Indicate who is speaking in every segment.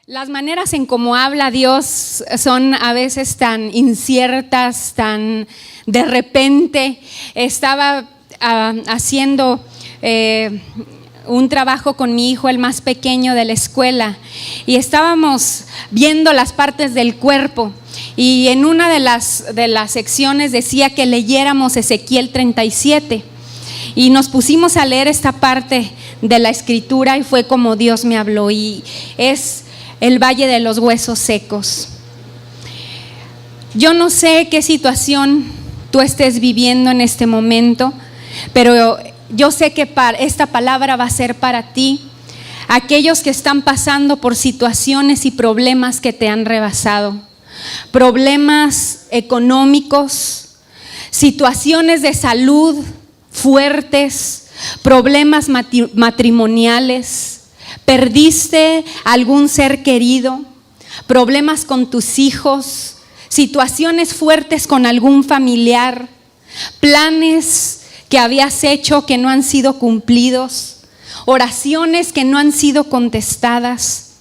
Speaker 1: Las maneras en cómo habla Dios son a veces tan inciertas, tan de repente. Estaba haciendo un trabajo con mi hijo, el más pequeño de la escuela, y estábamos viendo las partes del cuerpo. Y en una de las secciones decía que leyéramos Ezequiel 37. Y nos pusimos a leer esta parte de la escritura y fue como Dios me habló. Y es el valle de los huesos secos. Yo no sé qué situación tú estés viviendo en este momento, pero yo sé que esta palabra va a ser para ti. Aquellos que están pasando por situaciones y problemas que te han rebasado, problemas económicos, situaciones de salud fuertes, problemas matrimoniales, perdiste algún ser querido, problemas con tus hijos, situaciones fuertes con algún familiar, planes que habías hecho que no han sido cumplidos, oraciones que no han sido contestadas,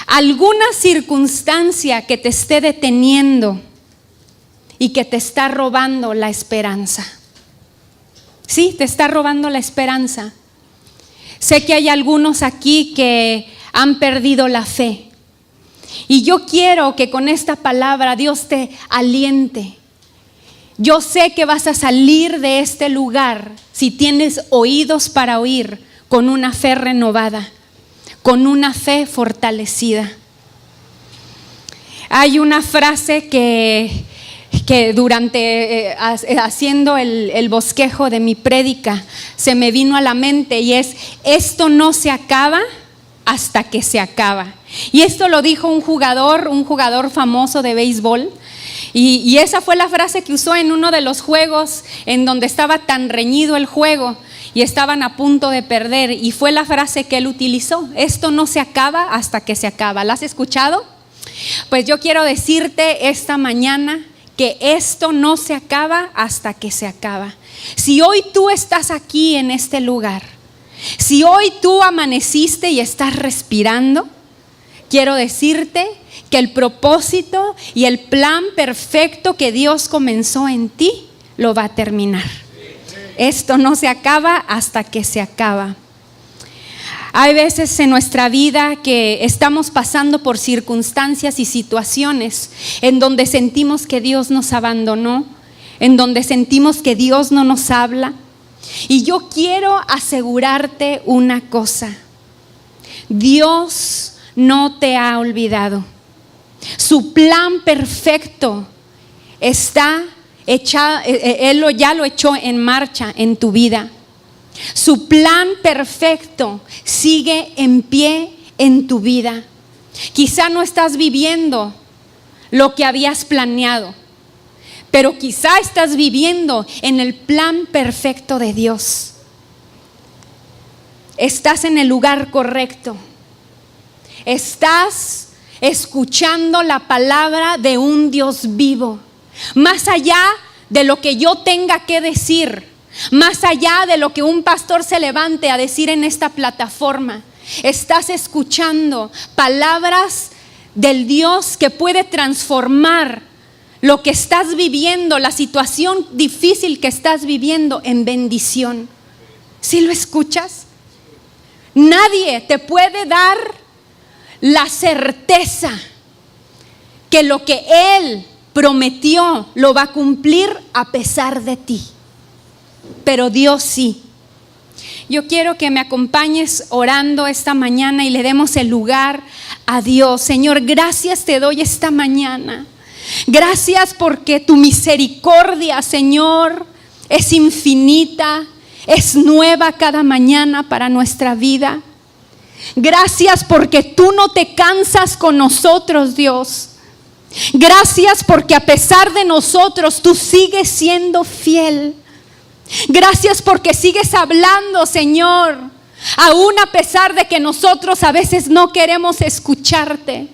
Speaker 1: alguna circunstancia que te esté deteniendo y que te está robando la esperanza. Sí, te está robando la esperanza. Sé que hay algunos aquí que han perdido la fe. Y yo quiero que con esta palabra Dios te aliente. Yo sé que vas a salir de este lugar si tienes oídos para oír, con una fe renovada, con una fe fortalecida. Hay una frase que durante haciendo el bosquejo de mi prédica se me vino a la mente, y es: esto no se acaba hasta que se acaba. Y esto lo dijo un jugador famoso de béisbol, y esa fue la frase que usó en uno de los juegos en donde estaba tan reñido el juego y estaban a punto de perder, y fue la frase que él utilizó: esto no se acaba hasta que se acaba. ¿La has escuchado? Pues yo quiero decirte esta mañana que esto no se acaba hasta que se acaba. Si hoy tú estás aquí en este lugar, si hoy tú amaneciste y estás respirando, quiero decirte que el propósito y el plan perfecto que Dios comenzó en ti lo va a terminar. Esto no se acaba hasta que se acaba. Hay veces en nuestra vida que estamos pasando por circunstancias y situaciones en donde sentimos que Dios nos abandonó, en donde sentimos que Dios no nos habla. Y yo quiero asegurarte una cosa: Dios no te ha olvidado. Su plan perfecto está echado, Él ya lo echó en marcha en tu vida. Su plan perfecto sigue en pie en tu vida. Quizá no estás viviendo lo que habías planeado, pero quizá estás viviendo en el plan perfecto de Dios. Estás en el lugar correcto. Estás escuchando la palabra de un Dios vivo. Más allá de lo que yo tenga que decir, más allá de lo que un pastor se levante a decir en esta plataforma, estás escuchando palabras del Dios que puede transformar lo que estás viviendo, la situación difícil que estás viviendo, en bendición. ¿Sí lo escuchas? Nadie te puede dar la certeza que lo que Él prometió lo va a cumplir a pesar de ti. Pero Dios sí. Yo quiero que me acompañes orando esta mañana y le demos el lugar a Dios. Señor, gracias te doy esta mañana. Gracias porque tu misericordia, Señor, es infinita, es nueva cada mañana para nuestra vida. Gracias porque tú no te cansas con nosotros, Dios. Gracias porque a pesar de nosotros tú sigues siendo fiel. Gracias porque sigues hablando, Señor, aún a pesar de que nosotros a veces no queremos escucharte.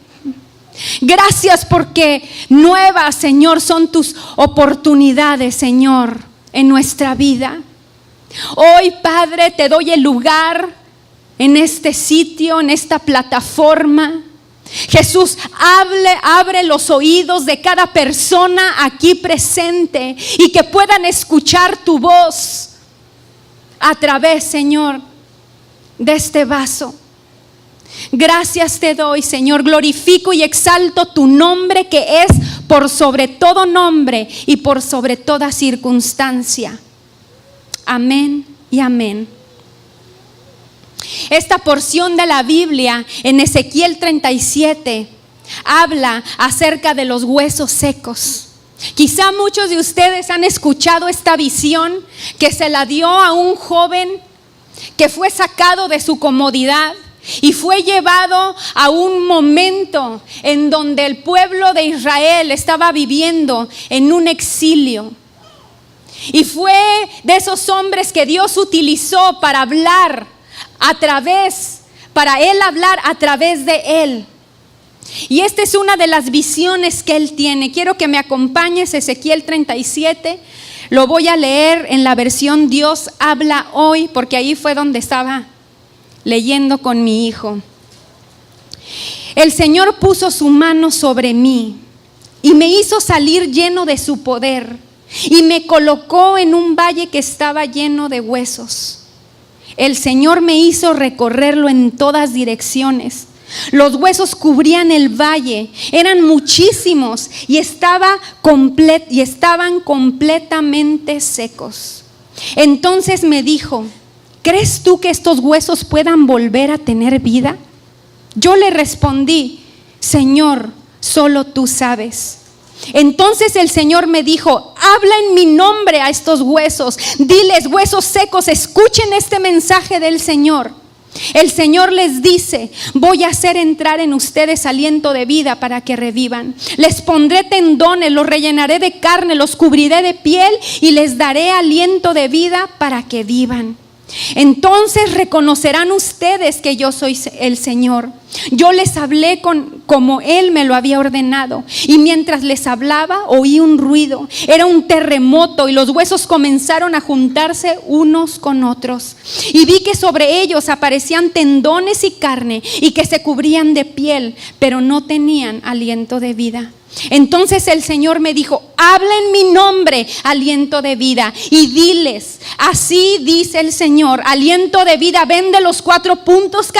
Speaker 1: Gracias porque nuevas, Señor, son tus oportunidades, Señor, en nuestra vida. Hoy, Padre, te doy el lugar en este sitio, en esta plataforma. Jesús, abre los oídos de cada persona aquí presente y que puedan escuchar tu voz a través, Señor, de este vaso. Gracias te doy, Señor. Glorifico y exalto tu nombre, que es por sobre todo nombre y por sobre toda circunstancia. Amén y amén. Esta porción de la Biblia en Ezequiel 37 habla acerca de los huesos secos. Quizá muchos de ustedes han escuchado esta visión que se la dio a un joven que fue sacado de su comodidad y fue llevado a un momento en donde el pueblo de Israel estaba viviendo en un exilio. Y fue de esos hombres que Dios utilizó para hablar para él hablar a través de él. Y esta es una de las visiones que él tiene. Quiero que me acompañes, Ezequiel 37. Lo voy a leer en la versión Dios habla hoy, porque ahí fue donde estaba leyendo con mi hijo. El Señor puso su mano sobre mí y me hizo salir lleno de su poder, y me colocó en un valle que estaba lleno de huesos. El Señor me hizo recorrerlo en todas direcciones. Los huesos cubrían el valle, eran muchísimos y estaban completamente secos. Entonces me dijo: ¿crees tú que estos huesos puedan volver a tener vida? Yo le respondí: Señor, solo tú sabes. Entonces el Señor me dijo: habla en mi nombre a estos huesos, diles: huesos secos, escuchen este mensaje del Señor. El Señor les dice: voy a hacer entrar en ustedes aliento de vida para que revivan. Les pondré tendones, los rellenaré de carne, los cubriré de piel y les daré aliento de vida para que vivan. Entonces reconocerán ustedes que yo soy el Señor. Yo les hablé como Él me lo había ordenado, y mientras les hablaba oí un ruido. Era un terremoto y los huesos comenzaron a juntarse unos con otros. Y vi que sobre ellos aparecían tendones y carne, y que se cubrían de piel, pero no tenían aliento de vida. Entonces el Señor me dijo: habla en mi nombre, aliento de vida, y diles: así dice el Señor, aliento de vida, ven de los 4 puntos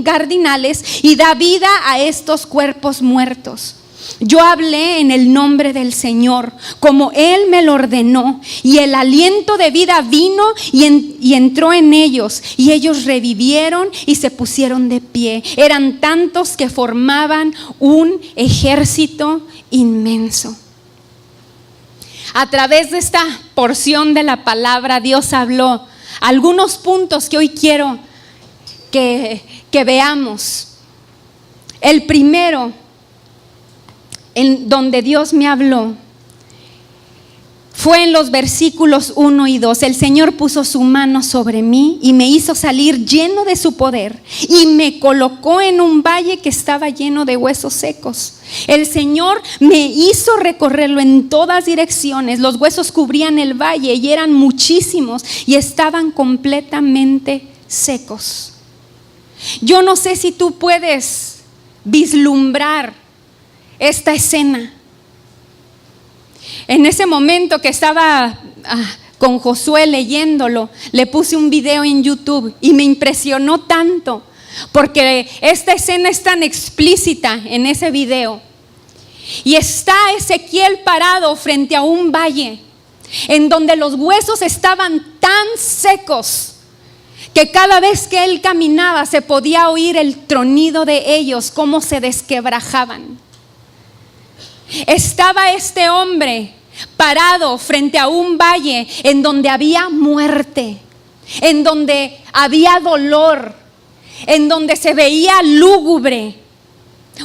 Speaker 1: cardinales y da vida a estos cuerpos muertos. Yo hablé en el nombre del Señor, como Él me lo ordenó, y el aliento de vida vino y entró en ellos, y ellos revivieron y se pusieron de pie. Eran tantos que formaban un ejército inmenso. A través de esta porción de la palabra, Dios habló algunos puntos que hoy quiero que veamos. El primero, en donde Dios me habló, fue en los versículos 1 y 2. El Señor puso su mano sobre mí y me hizo salir lleno de su poder, y me colocó en un valle que estaba lleno de huesos secos. El Señor me hizo recorrerlo en todas direcciones. Los huesos cubrían el valle y eran muchísimos y estaban completamente secos. Yo no sé si tú puedes vislumbrar esta escena. En ese momento que estaba con Josué leyéndolo, le puse un video en YouTube y me impresionó tanto, porque esta escena es tan explícita en ese video. Y está Ezequiel parado frente a un valle en donde los huesos estaban tan secos que cada vez que él caminaba se podía oír el tronido de ellos, cómo se desquebrajaban. Estaba este hombre parado frente a un valle en donde había muerte, en donde había dolor, en donde se veía lúgubre.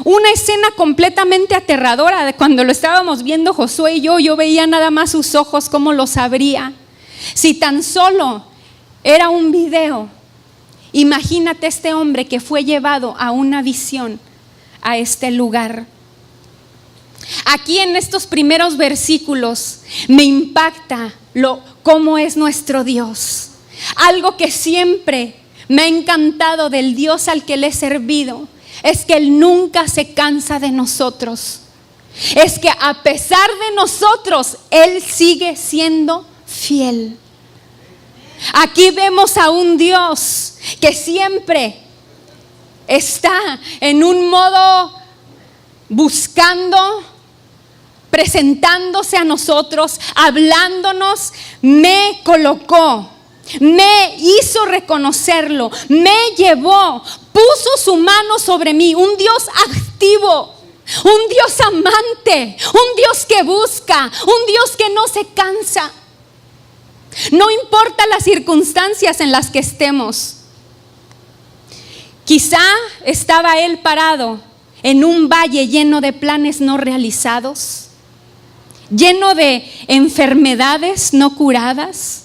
Speaker 1: Una escena completamente aterradora. Cuando lo estábamos viendo Josué y yo veía nada más sus ojos, cómo los abría. Si tan solo era un video, imagínate este hombre que fue llevado a una visión a este lugar. Aquí en estos primeros versículos me impacta cómo es nuestro Dios. Algo que siempre me ha encantado del Dios al que le he servido es que Él nunca se cansa de nosotros. Es que a pesar de nosotros, Él sigue siendo fiel. Aquí vemos a un Dios que siempre está en un modo buscando, presentándose a nosotros, hablándonos. Me colocó, me hizo reconocerlo, me llevó, puso su mano sobre mí. Un Dios activo, un Dios amante, un Dios que busca, un Dios que no se cansa. No importa las circunstancias en las que estemos. Quizá estaba Él parado en un valle lleno de planes no realizados, lleno de enfermedades no curadas,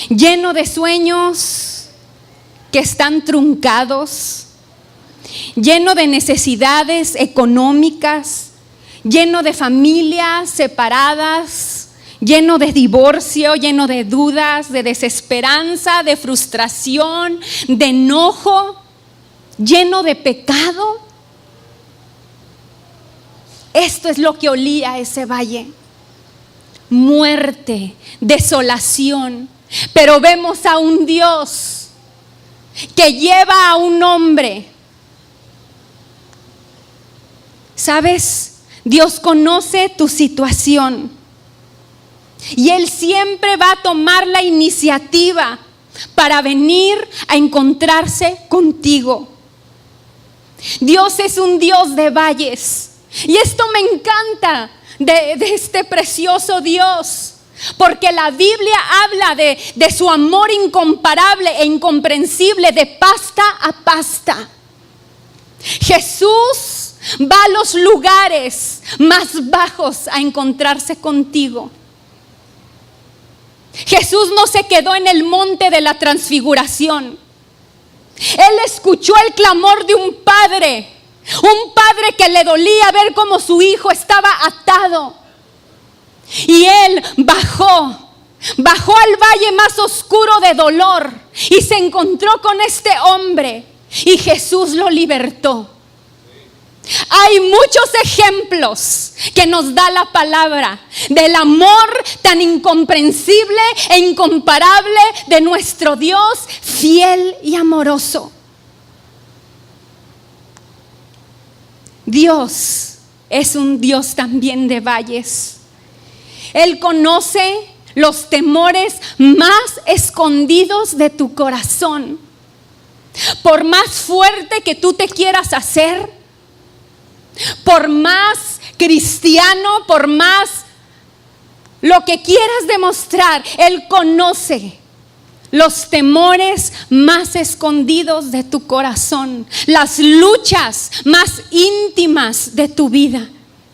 Speaker 1: lleno de sueños que están truncados, lleno de necesidades económicas, lleno de familias separadas, lleno de divorcio, lleno de dudas, de desesperanza, de frustración, de enojo, lleno de pecado. Esto es lo que olía ese valle: muerte, desolación. Pero vemos a un Dios que lleva a un hombre. ¿Sabes? Dios conoce tu situación y Él siempre va a tomar la iniciativa para venir a encontrarse contigo. Dios es un Dios de valles. Y esto me encanta de este precioso Dios, porque la Biblia habla de su amor incomparable e incomprensible, de pasta a pasta. Jesús va a los lugares más bajos a encontrarse contigo. Jesús no se quedó en el monte de la transfiguración. Él escuchó el clamor de un padre que le dolía ver cómo su hijo estaba atado. Y Él bajó al valle más oscuro de dolor y se encontró con este hombre y Jesús lo libertó. Hay muchos ejemplos que nos da la palabra del amor tan incomprensible e incomparable de nuestro Dios fiel y amoroso. Dios es un Dios también de valles. Él conoce los temores más escondidos de tu corazón. Por más fuerte que tú te quieras hacer, por más cristiano, por más lo que quieras demostrar, Él conoce los temores más escondidos de tu corazón, las luchas más íntimas de tu vida.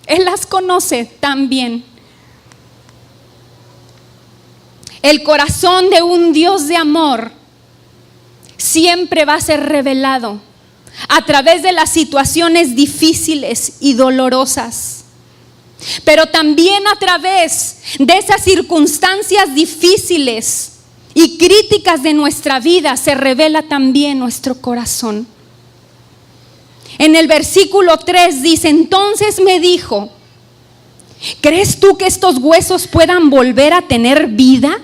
Speaker 1: Él las conoce también. El corazón de un Dios de amor siempre va a ser revelado a través de las situaciones difíciles y dolorosas, pero también a través de esas circunstancias difíciles y críticas de nuestra vida se revela también nuestro corazón. En el versículo 3 dice: entonces me dijo, ¿crees tú que estos huesos puedan volver a tener vida?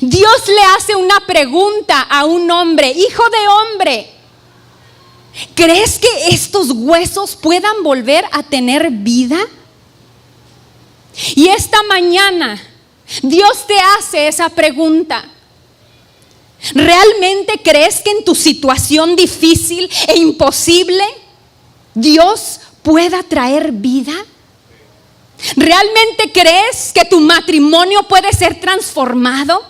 Speaker 1: Dios le hace una pregunta a un hombre: hijo de hombre, ¿crees que estos huesos puedan volver a tener vida? Y esta mañana Dios te hace esa pregunta. ¿Realmente crees que en tu situación difícil e imposible Dios pueda traer vida? ¿Realmente crees que tu matrimonio puede ser transformado?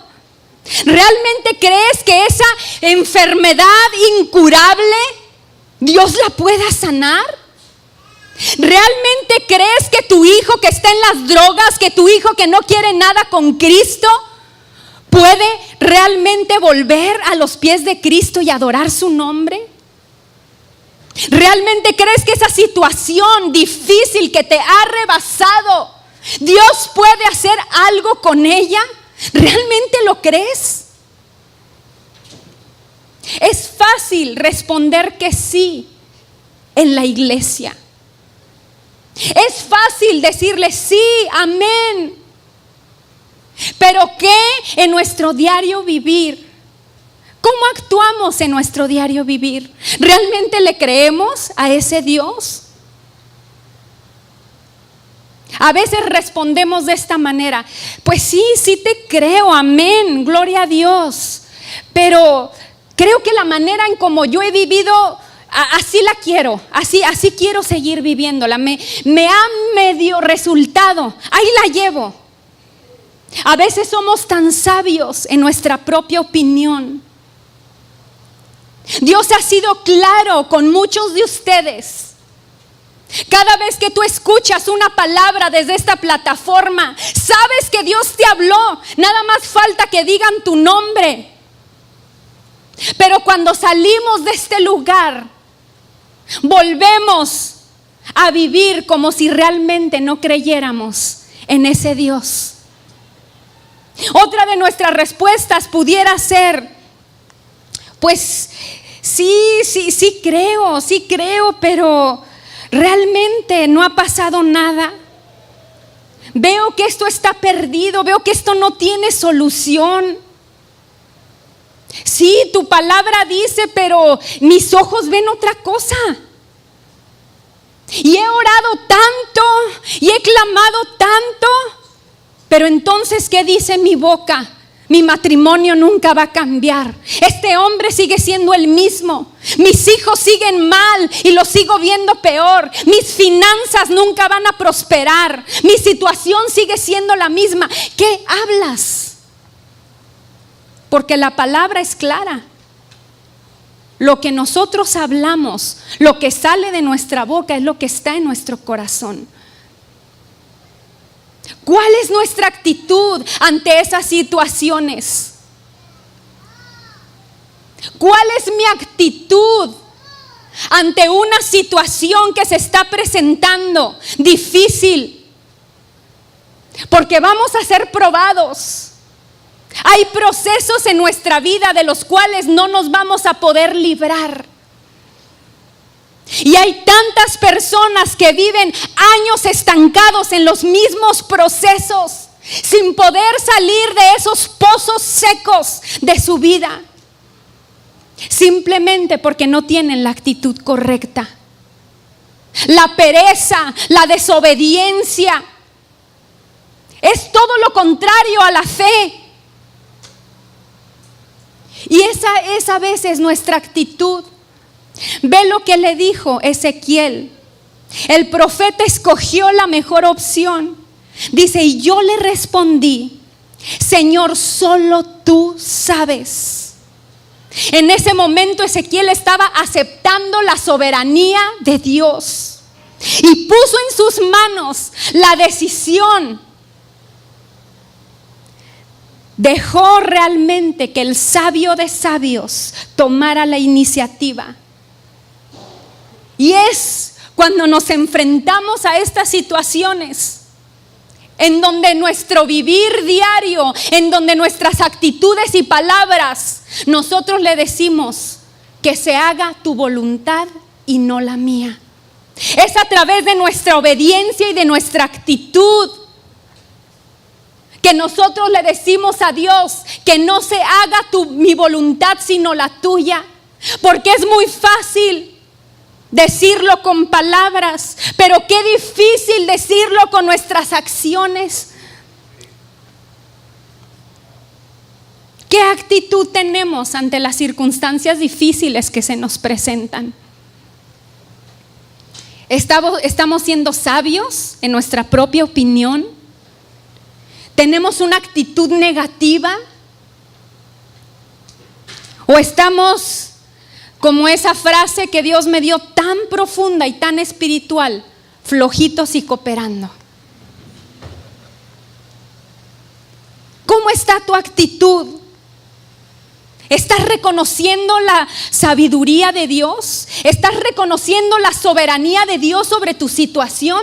Speaker 1: ¿Realmente crees que esa enfermedad incurable Dios la pueda sanar? ¿Realmente crees que tu hijo que está en las drogas, que tu hijo que no quiere nada con Cristo, puede realmente volver a los pies de Cristo y adorar su nombre? ¿Realmente crees que esa situación difícil que te ha rebasado, Dios puede hacer algo con ella? ¿Realmente lo crees? fácil responder que sí en la iglesia. Es fácil decirle sí, amén. Pero ¿qué en nuestro diario vivir? ¿Cómo actuamos en nuestro diario vivir? ¿Realmente le creemos a ese Dios? A veces respondemos de esta manera: pues sí, sí te creo, amén, gloria a Dios. Pero creo que la manera en como yo he vivido, así la quiero, así quiero seguir viviéndola. Me ha medio resultado, ahí la llevo. A veces somos tan sabios en nuestra propia opinión. Dios ha sido claro con muchos de ustedes. Cada vez que tú escuchas una palabra desde esta plataforma, sabes que Dios te habló. Nada más falta que digan tu nombre. Pero cuando salimos de este lugar, volvemos a vivir como si realmente no creyéramos en ese Dios. Otra de nuestras respuestas pudiera ser: pues sí creo, pero realmente no ha pasado nada. Veo que esto está perdido, veo que esto no tiene solución. Sí, tu palabra dice, pero mis ojos ven otra cosa. Y he orado tanto y he clamado tanto, pero entonces, ¿qué dice mi boca? Mi matrimonio nunca va a cambiar. Este hombre sigue siendo el mismo. Mis hijos siguen mal y los sigo viendo peor. Mis finanzas nunca van a prosperar. Mi situación sigue siendo la misma. ¿Qué hablas? Porque la palabra es clara. Lo que nosotros hablamos, lo que sale de nuestra boca es lo que está en nuestro corazón. ¿Cuál es nuestra actitud ante esas situaciones? ¿Cuál es mi actitud ante una situación que se está presentando difícil? Porque vamos a ser probados. Hay procesos en nuestra vida de los cuales no nos vamos a poder librar. Y hay tantas personas que viven años estancados en los mismos procesos, sin poder salir de esos pozos secos de su vida, simplemente porque no tienen la actitud correcta. La pereza, la desobediencia, es todo lo contrario a la fe. Y esa es a veces nuestra actitud. Ve lo que le dijo Ezequiel. El profeta escogió la mejor opción. Dice: y yo le respondí: Señor, solo tú sabes. En ese momento Ezequiel estaba aceptando la soberanía de Dios y puso en sus manos la decisión. Dejó realmente que el sabio de sabios tomara la iniciativa. Y es cuando nos enfrentamos a estas situaciones, en donde nuestro vivir diario, en donde nuestras actitudes y palabras, nosotros le decimos: que se haga tu voluntad y no la mía. Es a través de nuestra obediencia y de nuestra actitud que nosotros le decimos a Dios: que no se haga mi voluntad sino la tuya. Porque es muy fácil decirlo con palabras, pero qué difícil decirlo con nuestras acciones. ¿Qué actitud tenemos ante las circunstancias difíciles que se nos presentan? ¿Estamos siendo sabios en nuestra propia opinión? ¿Tenemos una actitud negativa? ¿O estamos como esa frase que Dios me dio, tan profunda y tan espiritual, flojitos y cooperando? ¿Cómo está tu actitud? ¿Estás reconociendo la sabiduría de Dios? ¿Estás reconociendo la soberanía de Dios sobre tu situación?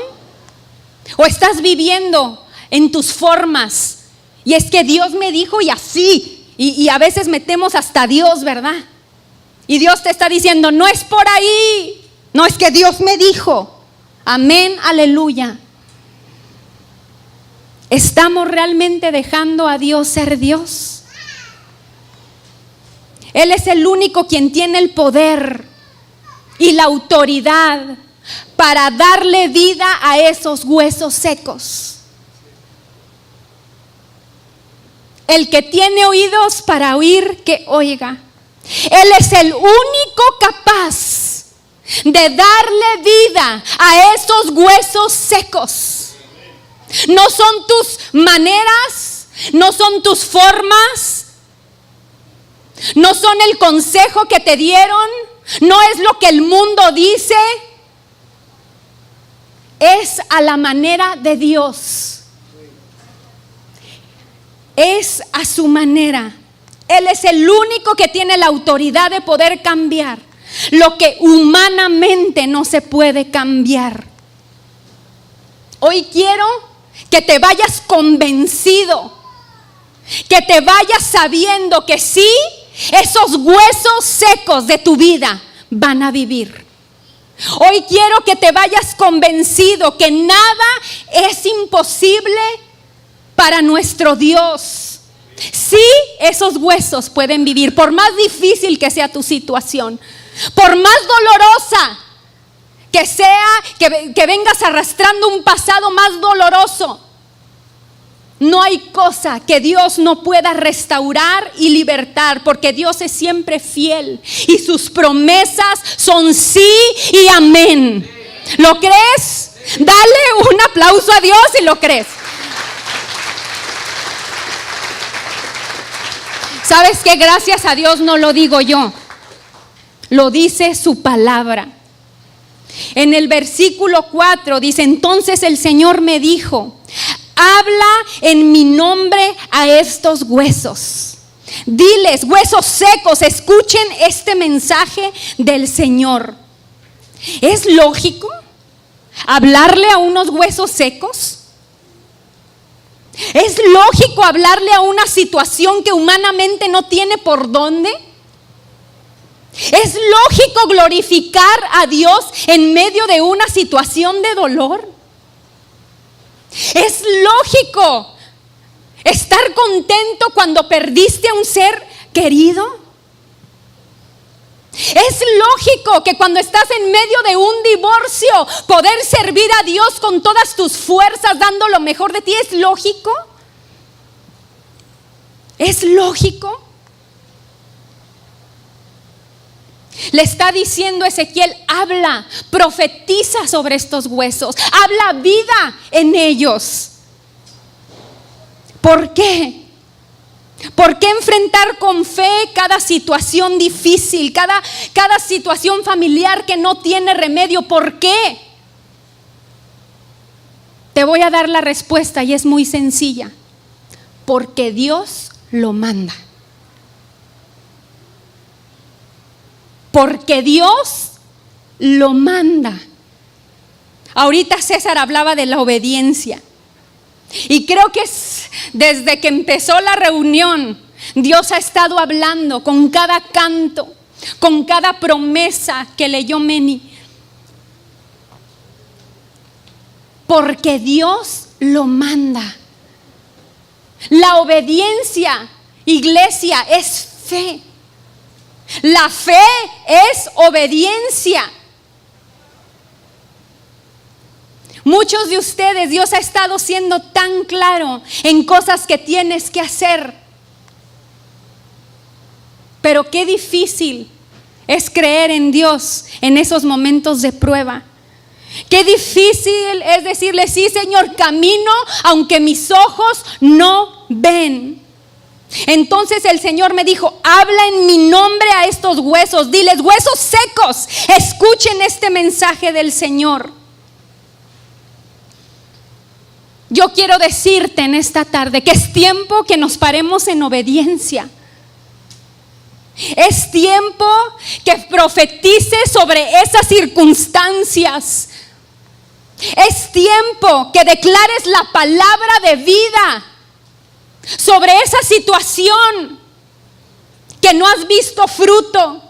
Speaker 1: ¿O estás viviendo en tus formas? Y es que Dios me dijo y así, y a veces metemos hasta Dios, ¿verdad? Y Dios te está diciendo, no es por ahí, no es que Dios me dijo. Amén, aleluya. ¿Estamos realmente dejando a Dios ser Dios? Él es el único quien tiene el poder y la autoridad para darle vida a esos huesos secos. El que tiene oídos para oír, que oiga. Él es el único capaz de darle vida a esos huesos secos. No son tus maneras, no son tus formas, no son el consejo que te dieron, no es lo que el mundo dice, es a la manera de Dios. Es a su manera. Él es el único que tiene la autoridad de poder cambiar lo que humanamente no se puede cambiar. Hoy quiero que te vayas convencido, que te vayas sabiendo que sí, esos huesos secos de tu vida van a vivir. Hoy quiero que te vayas convencido que nada es imposible para nuestro Dios. Sí, esos huesos pueden vivir, por más difícil que sea tu situación, por más dolorosa que sea, que vengas arrastrando un pasado más doloroso. No hay cosa que Dios no pueda restaurar y libertar, porque Dios es siempre fiel y sus promesas son sí y amén. ¿Lo crees? Dale un aplauso a Dios si lo crees. ¿Sabes qué? Gracias a Dios no lo digo yo, lo dice su palabra. En el versículo 4 dice, entonces el Señor me dijo, habla en mi nombre a estos huesos. Diles, huesos secos, escuchen este mensaje del Señor. ¿Es lógico hablarle a unos huesos secos? ¿Es lógico hablarle a una situación que humanamente no tiene por dónde? ¿Es lógico glorificar a Dios en medio de una situación de dolor? ¿Es lógico estar contento cuando perdiste a un ser querido? ¿Es lógico que cuando estás en medio de un divorcio poder servir a Dios con todas tus fuerzas dando lo mejor de ti? ¿Es lógico? ¿Es lógico? Le está diciendo Ezequiel, habla, profetiza sobre estos huesos, habla vida en ellos. ¿Por qué? ¿Por qué enfrentar con fe cada situación difícil, cada situación familiar que no tiene remedio? ¿Por qué? Te voy a dar la respuesta y es muy sencilla. Porque Dios lo manda. Porque Dios lo manda. Ahorita César hablaba de la obediencia. Y creo que desde que empezó la reunión, Dios ha estado hablando con cada canto, con cada promesa que leyó Meni. Porque Dios lo manda. La obediencia, iglesia, es fe. La fe es obediencia. Muchos de ustedes, Dios ha estado siendo tan claro en cosas que tienes que hacer. Pero qué difícil es creer en Dios en esos momentos de prueba. Qué difícil es decirle, sí, Señor, camino aunque mis ojos no ven. Entonces el Señor me dijo, habla en mi nombre a estos huesos, diles, huesos secos, escuchen este mensaje del Señor. Yo quiero decirte en esta tarde que es tiempo que nos paremos en obediencia. Es tiempo que profetices sobre esas circunstancias. Es tiempo que declares la palabra de vida sobre esa situación que no has visto fruto.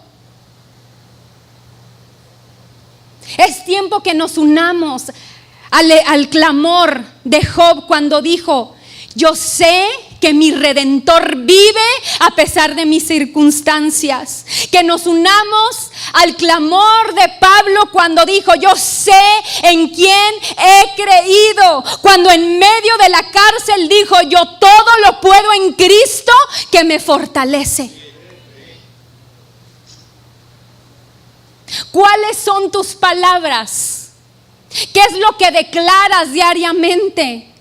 Speaker 1: Es tiempo que nos unamos al clamor de Job cuando dijo: yo sé que mi Redentor vive a pesar de mis circunstancias. Que nos unamos al clamor de Pablo cuando dijo: yo sé en quién he creído. Cuando en medio de la cárcel dijo: yo todo lo puedo en Cristo que me fortalece. ¿Cuáles son tus palabras? ¿Qué es lo que declaras diariamente?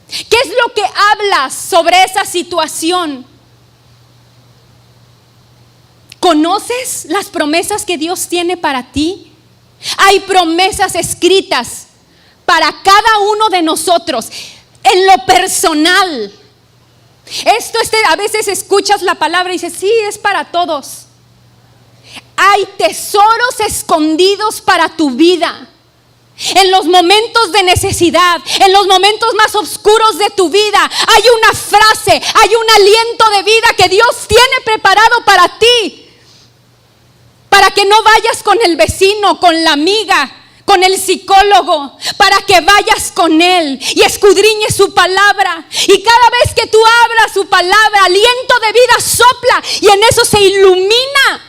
Speaker 1: ¿Qué es lo que hablas sobre esa situación? ¿Conoces las promesas que Dios tiene para ti? Hay promesas escritas para cada uno de nosotros en lo personal. A veces escuchas la palabra y dices: sí, es para todos. Hay tesoros escondidos para tu vida. En los momentos de necesidad, en los momentos más oscuros de tu vida, hay una frase, hay un aliento de vida que Dios tiene preparado para ti. Para que no vayas con el vecino, con la amiga, con el psicólogo, para que vayas con Él y escudriñes su palabra. Y cada vez que tú abras su palabra, aliento de vida sopla y en eso se ilumina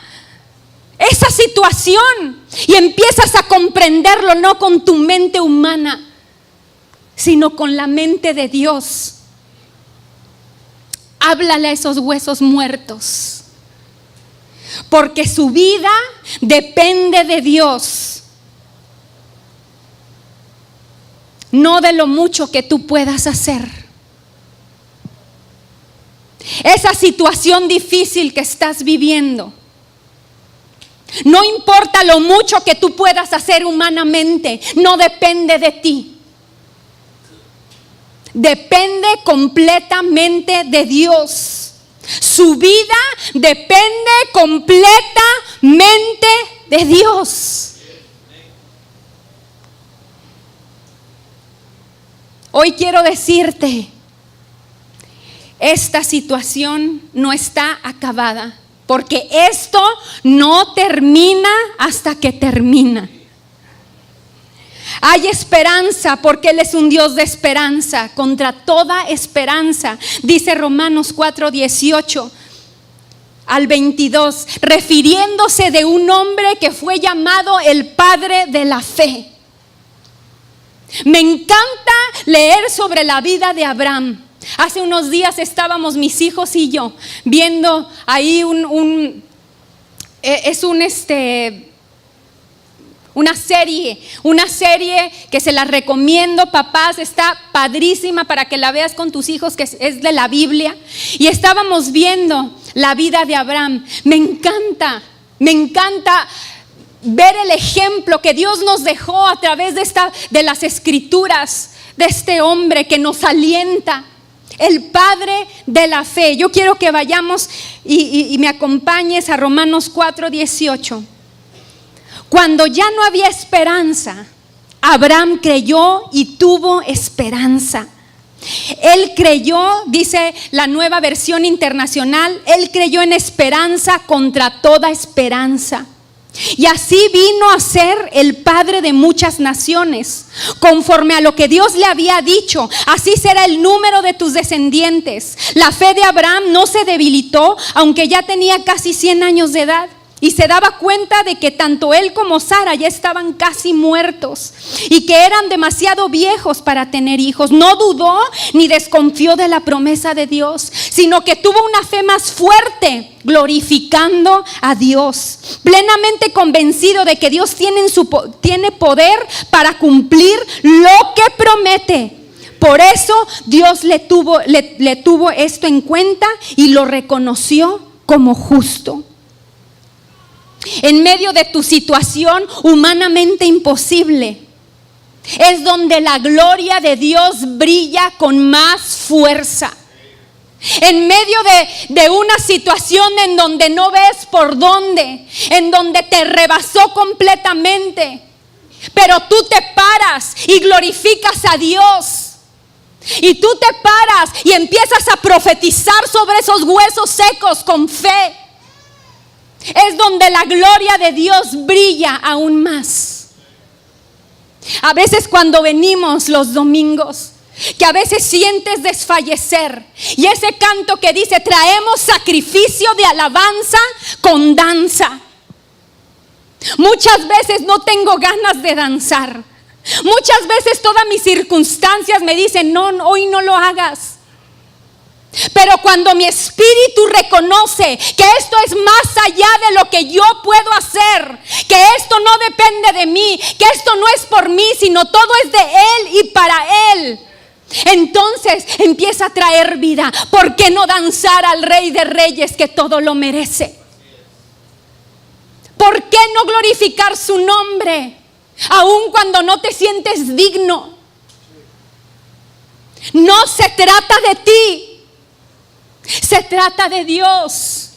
Speaker 1: esa situación y empiezas a comprenderlo, no con tu mente humana, sino con la mente de Dios. Háblale a esos huesos muertos, porque su vida depende de Dios, no de lo mucho que tú puedas hacer. Esa situación difícil que estás viviendo, no importa lo mucho que tú puedas hacer humanamente, no depende de ti. Depende completamente de Dios. Su vida depende completamente de Dios. Hoy quiero decirte, esta situación no está acabada. Porque esto no termina hasta que termina. Hay esperanza porque Él es un Dios de esperanza, contra toda esperanza. Dice Romanos 4:18 al 22, refiriéndose de un hombre que fue llamado el padre de la fe. Me encanta leer sobre la vida de Abraham. Hace unos días estábamos mis hijos y yo viendo ahí una serie que se la recomiendo, papás, está padrísima para que la veas con tus hijos, que es de la Biblia. Y estábamos viendo la vida de Abraham. Me encanta ver el ejemplo que Dios nos dejó a través de las escrituras, de este hombre que nos alienta. El padre de la fe. Yo quiero que vayamos y me acompañes a Romanos 4:18. Cuando ya no había esperanza, Abraham creyó y tuvo esperanza. Él creyó, dice la Nueva Versión Internacional, él creyó en esperanza contra toda esperanza. Y así vino a ser el padre de muchas naciones, conforme a lo que Dios le había dicho. Así será el número de tus descendientes. La fe de Abraham no se debilitó, aunque ya tenía casi 100 años de edad. Y se daba cuenta de que tanto él como Sara ya estaban casi muertos y que eran demasiado viejos para tener hijos. No dudó ni desconfió de la promesa de Dios, sino que tuvo una fe más fuerte, glorificando a Dios, plenamente convencido de que Dios tiene poder para cumplir lo que promete. Por eso Dios le tuvo esto en cuenta y lo reconoció como justo. En medio de tu situación humanamente imposible, es donde la gloria de Dios brilla con más fuerza. En medio de una situación en donde no ves por dónde, en donde te rebasó completamente, pero tú te paras y glorificas a Dios. Y tú te paras y empiezas a profetizar sobre esos huesos secos con fe. es donde la gloria de Dios brilla aún más. A veces cuando venimos los domingos, que a veces sientes desfallecer, y ese canto que dice: traemos sacrificio de alabanza con danza. Muchas veces no tengo ganas de danzar. Muchas veces todas mis circunstancias me dicen: no, hoy no lo hagas. Pero cuando mi espíritu reconoce que esto es más allá de lo que yo puedo hacer, que esto no depende de mí, que esto no es por mí, sino todo es de Él y para Él, entonces empieza a traer vida. ¿Por qué no danzar al Rey de Reyes, que todo lo merece? ¿Por qué no glorificar su nombre, aun cuando no te sientes digno? No se trata de ti, se trata de Dios.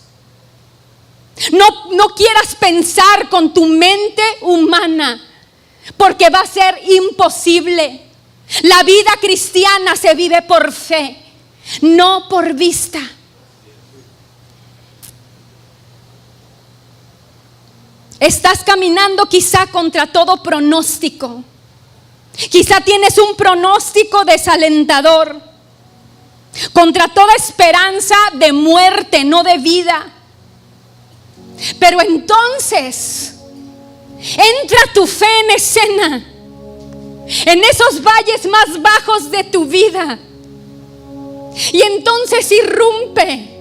Speaker 1: No quieras pensar con tu mente humana, porque va a ser imposible. La vida cristiana se vive por fe, no por vista. Estás caminando quizá contra todo pronóstico. Quizá tienes un pronóstico desalentador, contra toda esperanza de muerte, no de vida. Pero entonces entra tu fe en escena, en esos valles más bajos de tu vida, y entonces irrumpe.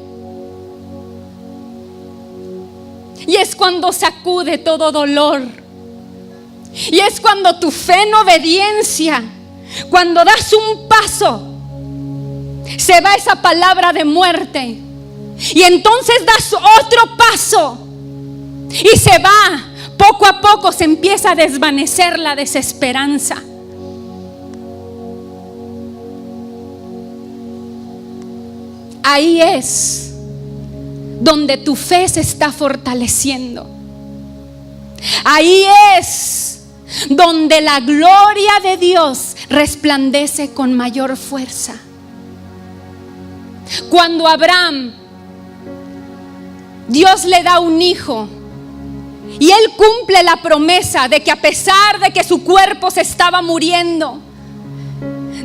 Speaker 1: Y es cuando sacude todo dolor. Y es cuando tu fe en obediencia, cuando das un paso, se va esa palabra de muerte. Y entonces das otro paso y se va. Poco a poco se empieza a desvanecer la desesperanza. Ahí es donde tu fe se está fortaleciendo. Ahí es donde la gloria de Dios resplandece con mayor fuerza. Cuando Abraham, Dios le da un hijo, y él cumple la promesa de que a pesar de que su cuerpo se estaba muriendo,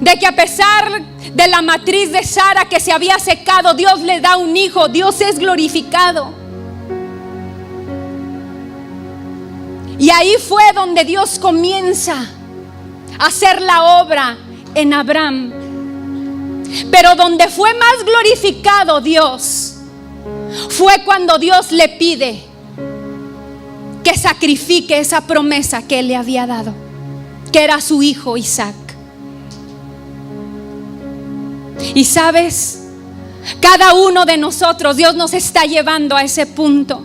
Speaker 1: de que a pesar de la matriz de Sara que se había secado, Dios le da un hijo. Dios es glorificado. Y ahí fue donde Dios comienza a hacer la obra en Abraham. Pero donde fue más glorificado Dios fue cuando Dios le pide que sacrifique esa promesa que Él le había dado, que era su hijo Isaac. Y sabes, cada uno de nosotros, Dios nos está llevando a ese punto.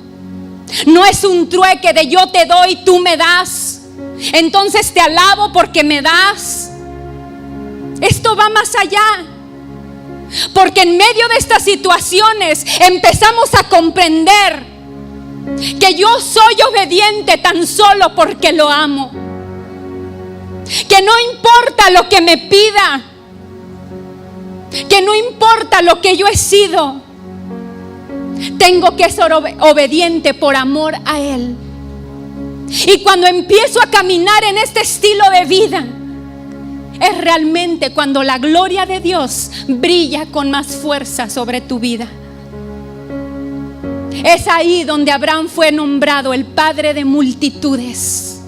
Speaker 1: No es un trueque de yo te doy, tú me das, entonces te alabo porque me das. Esto va más allá, porque en medio de estas situaciones empezamos a comprender que yo soy obediente tan solo porque lo amo, que no importa lo que me pida, que no importa lo que yo he sido, tengo que ser obediente por amor a Él. Y cuando empiezo a caminar en este estilo de vida, es realmente cuando la gloria de Dios brilla con más fuerza sobre tu vida. Es ahí donde Abraham fue nombrado el padre de multitudes,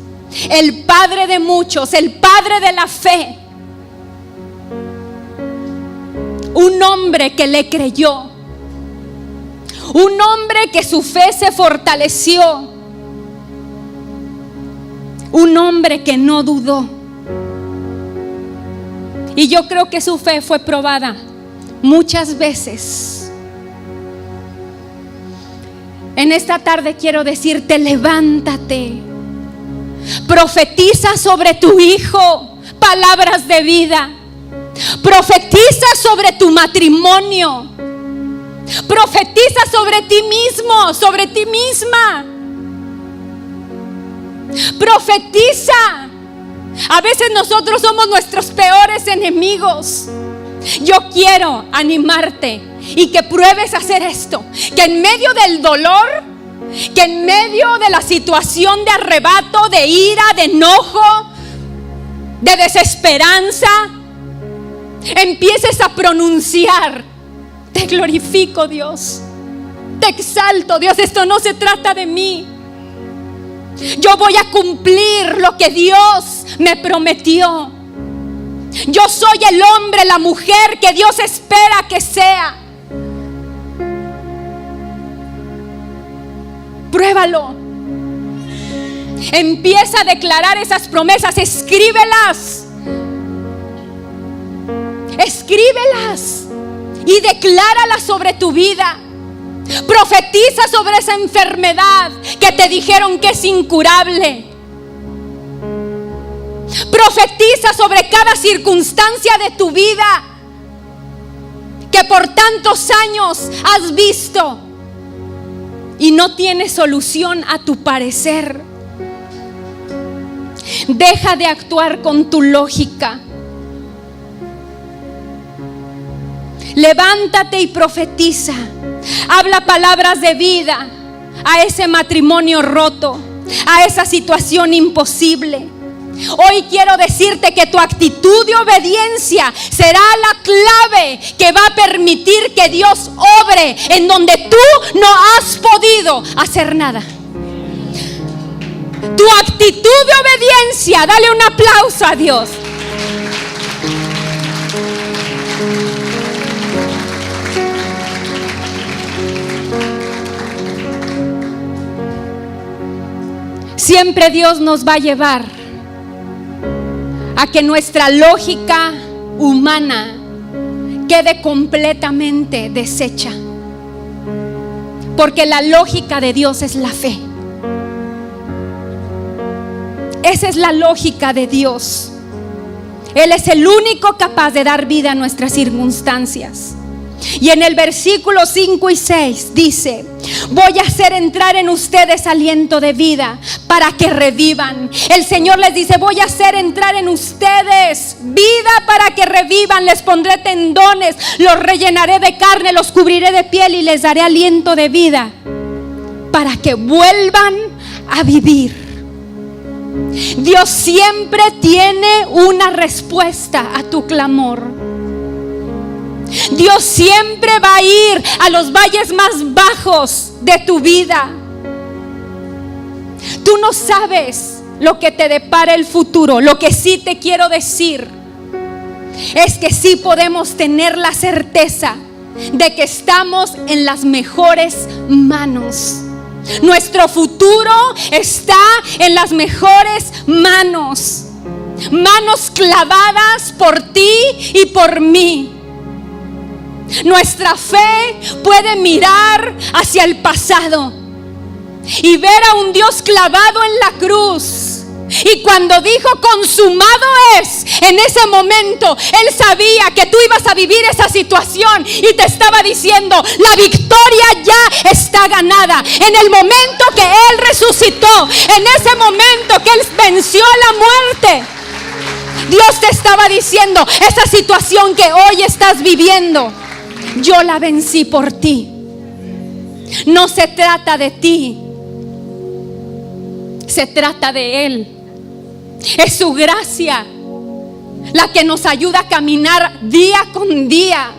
Speaker 1: el padre de muchos, el padre de la fe. Un hombre que le creyó, un hombre que su fe se fortaleció, un hombre que no dudó. Y yo creo que su fe fue probada muchas veces. En esta tarde quiero decirte: levántate, profetiza sobre tu hijo palabras de vida. Profetiza sobre tu matrimonio. Profetiza sobre ti mismo, sobre ti misma. Profetiza. A veces nosotros somos nuestros peores enemigos. Yo quiero animarte y que pruebes a hacer esto, que en medio del dolor que en medio de la situación de arrebato, de ira, de enojo, de desesperanza, empieces a pronunciar: te glorifico, Dios, te exalto, Dios, esto no se trata de mí. Yo voy a cumplir lo que Dios me prometió. Yo soy el hombre, la mujer que Dios espera que sea. Pruébalo. Empieza a declarar esas promesas, escríbelas. Escríbelas y decláralas sobre tu vida. Profetiza sobre esa enfermedad que te dijeron que es incurable. Profetiza sobre cada circunstancia de tu vida que por tantos años has visto y no tiene solución a tu parecer. Deja de actuar con tu lógica. Levántate y profetiza. Habla palabras de vida a ese matrimonio roto, a esa situación imposible. Hoy quiero decirte que tu actitud de obediencia será la clave que va a permitir que Dios obre en donde tú no has podido hacer nada. Tu actitud de obediencia, dale un aplauso a Dios. Siempre Dios nos va a llevar a que nuestra lógica humana quede completamente deshecha, porque la lógica de Dios es la fe. Esa es la lógica de Dios. Él es el único capaz de dar vida a nuestras circunstancias. Y en el versículo 5 y 6 dice: voy a hacer entrar en ustedes aliento de vida para que revivan. El Señor les dice: voy a hacer entrar en ustedes vida para que revivan. Les pondré tendones, los rellenaré de carne, los cubriré de piel y les daré aliento de vida para que vuelvan a vivir. Dios siempre tiene una respuesta a tu clamor. Dios siempre va a ir a los valles más bajos de tu vida. Tú no sabes lo que te depara el futuro. Lo que sí te quiero decir es que sí podemos tener la certeza de que estamos en las mejores manos. Nuestro futuro está en las mejores manos. Manos clavadas por ti y por mí. Nuestra fe puede mirar hacia el pasado y ver a un Dios clavado en la cruz. Y cuando dijo consumado es, en ese momento Él sabía que tú ibas a vivir esa situación y te estaba diciendo: la victoria ya está ganada. En el momento que Él resucitó, en ese momento que Él venció a la muerte, Dios te estaba diciendo: esa situación que hoy estás viviendo, yo la vencí por ti. No se trata de ti, se trata de Él. Es su gracia la que nos ayuda a caminar día con día.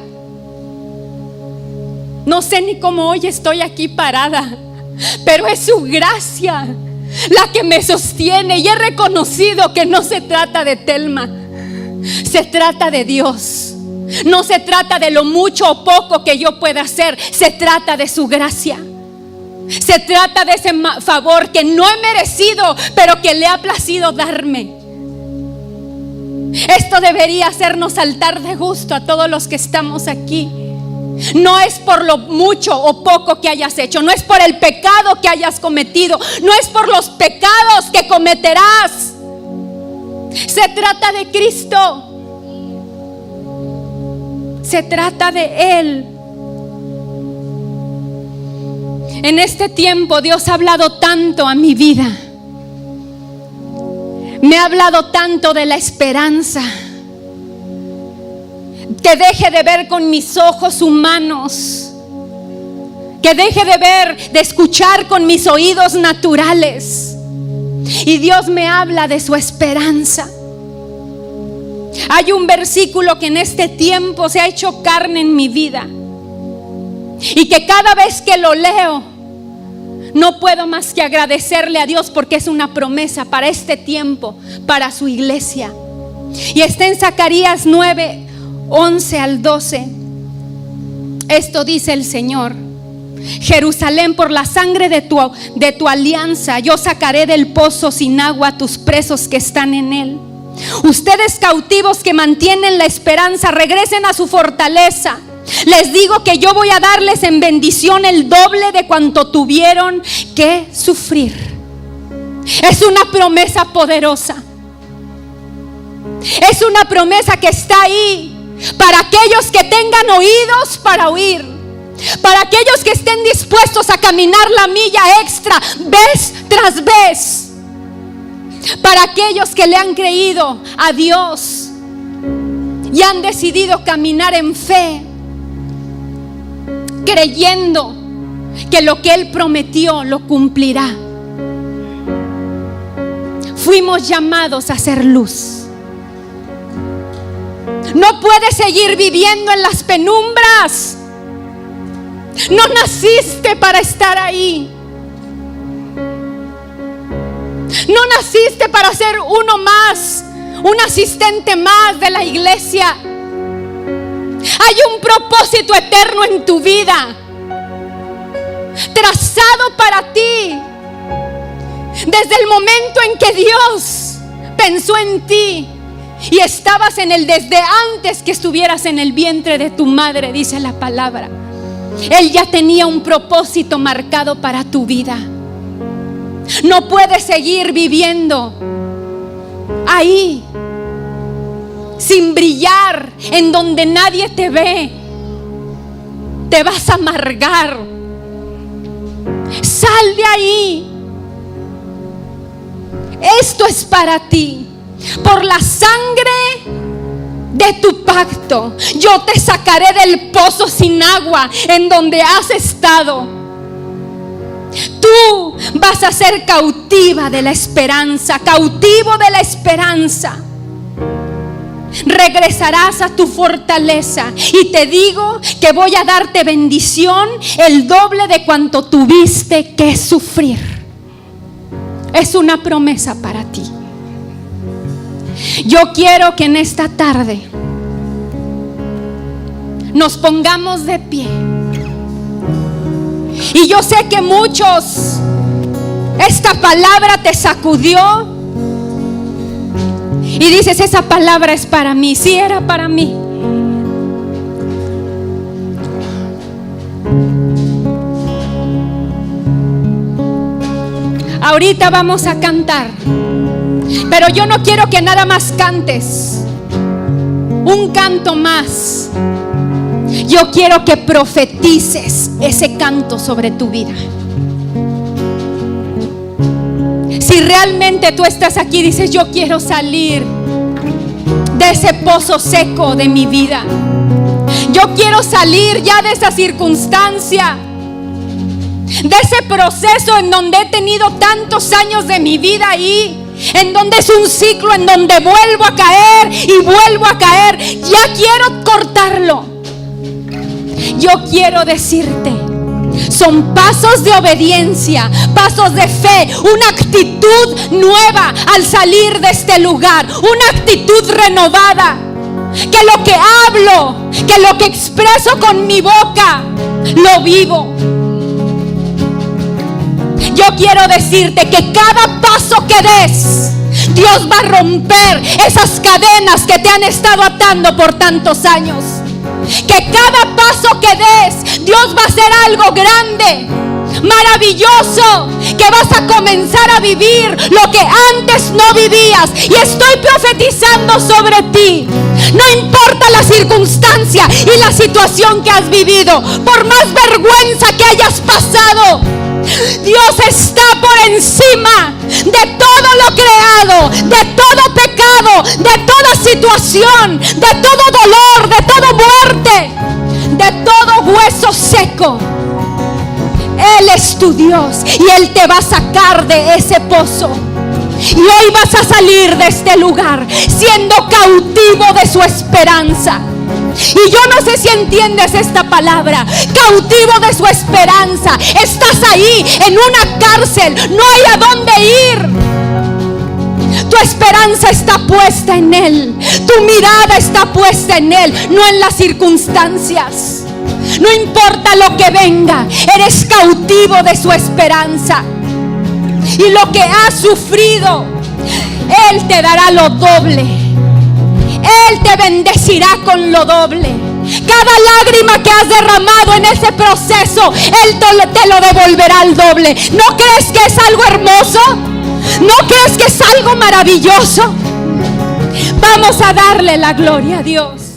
Speaker 1: No sé ni cómo hoy estoy aquí parada, pero es su gracia la que me sostiene. Y he reconocido que no se trata de Telma, se trata de Dios. No se trata de lo mucho o poco que yo pueda hacer, se trata de su gracia. Se trata de ese favor que no he merecido, pero que le ha placido darme. Esto debería hacernos saltar de gusto a todos los que estamos aquí. No es por lo mucho o poco que hayas hecho, no es por el pecado que hayas cometido, no es por los pecados que cometerás. Se trata de Cristo. Se trata de Él. En este tiempo Dios ha hablado tanto a mi vida. Me ha hablado tanto de la esperanza. Que deje de ver con mis ojos humanos que deje de ver, de escuchar con mis oídos naturales. Y Dios me habla de su esperanza. Hay un versículo que en este tiempo se ha hecho carne en mi vida, y que cada vez que lo leo no puedo más que agradecerle a Dios, porque es una promesa para este tiempo, para su iglesia. Y está en Zacarías 9, 11 al 12. Esto dice el Señor: Jerusalén, por la sangre de tu alianza, yo sacaré del pozo sin agua a tus presos que están en él. Ustedes cautivos que mantienen la esperanza, regresen a su fortaleza. Les digo que yo voy a darles en bendición el doble de cuanto tuvieron que sufrir. Es una promesa poderosa. Es una promesa que está ahí para aquellos que tengan oídos para oír, para aquellos que estén dispuestos a caminar la milla extra vez tras vez, para aquellos que le han creído a Dios y han decidido caminar en fe, creyendo que lo que Él prometió lo cumplirá. Fuimos llamados a ser luz. No puedes seguir viviendo en las penumbras. No naciste para estar ahí. No naciste para ser uno más, un asistente más de la iglesia. Hay un propósito eterno en tu vida, trazado para ti desde el momento en que Dios pensó en ti y estabas en él desde antes que estuvieras en el vientre de tu madre, dice la palabra. Él ya tenía un propósito marcado para tu vida. No puedes seguir viviendo ahí sin brillar, en donde nadie te ve. Te vas a amargar. Sal de ahí. Esto es para ti. Por la sangre de tu pacto, yo te sacaré del pozo sin agua en donde has estado. Tú vas a ser cautiva de la esperanza, cautivo de la esperanza. Regresarás a tu fortaleza, y te digo que voy a darte bendición el doble de cuanto tuviste que sufrir. Es una promesa para ti. Yo quiero que en esta tarde nos pongamos de pie. Y yo sé que muchos, esta palabra te sacudió y dices: esa palabra es para mí. Sí, era para mí. Ahorita vamos a cantar, pero yo no quiero que nada más cantes un canto más. Yo quiero que profetices ese canto sobre tu vida. Si realmente tú estás aquí, dices: yo quiero salir de ese pozo seco de mi vida. Yo quiero salir ya de esa circunstancia, de ese proceso en donde he tenido tantos años de mi vida ahí, en donde es un ciclo en donde vuelvo a caer y vuelvo a caer. Ya quiero cortarlo. Yo quiero decirte, son pasos de obediencia, pasos de fe, una actitud nueva al salir de este lugar, una actitud renovada. Que lo que hablo, que lo que expreso con mi boca, lo vivo. Yo quiero decirte que cada paso que des, Dios va a romper esas cadenas que te han estado atando por tantos años. Que cada paso que des, Dios va a hacer algo grande, maravilloso, que vas a comenzar a vivir lo que antes no vivías. Y estoy profetizando sobre ti. No importa la circunstancia y la situación que has vivido, por más vergüenza que hayas pasado, Dios está por encima de todo lo creado, de todo pecado, de toda situación, de todo dolor, de toda muerte, de todo hueso seco. Él es tu Dios y Él te va a sacar de ese pozo. Y hoy vas a salir de este lugar siendo cautivo de su esperanza. Y yo no sé si entiendes esta palabra, cautivo de su esperanza. Estás ahí en una cárcel, no hay a dónde ir. Tu esperanza está puesta en Él, tu mirada está puesta en Él, no en las circunstancias. No importa lo que venga, eres cautivo de su esperanza. Y lo que has sufrido, Él te dará lo doble. Él te bendecirá con lo doble. Cada lágrima que has derramado en ese proceso, Él te lo devolverá al doble. ¿No crees que es algo hermoso? ¿No crees que es algo maravilloso? Vamos a darle la gloria a Dios.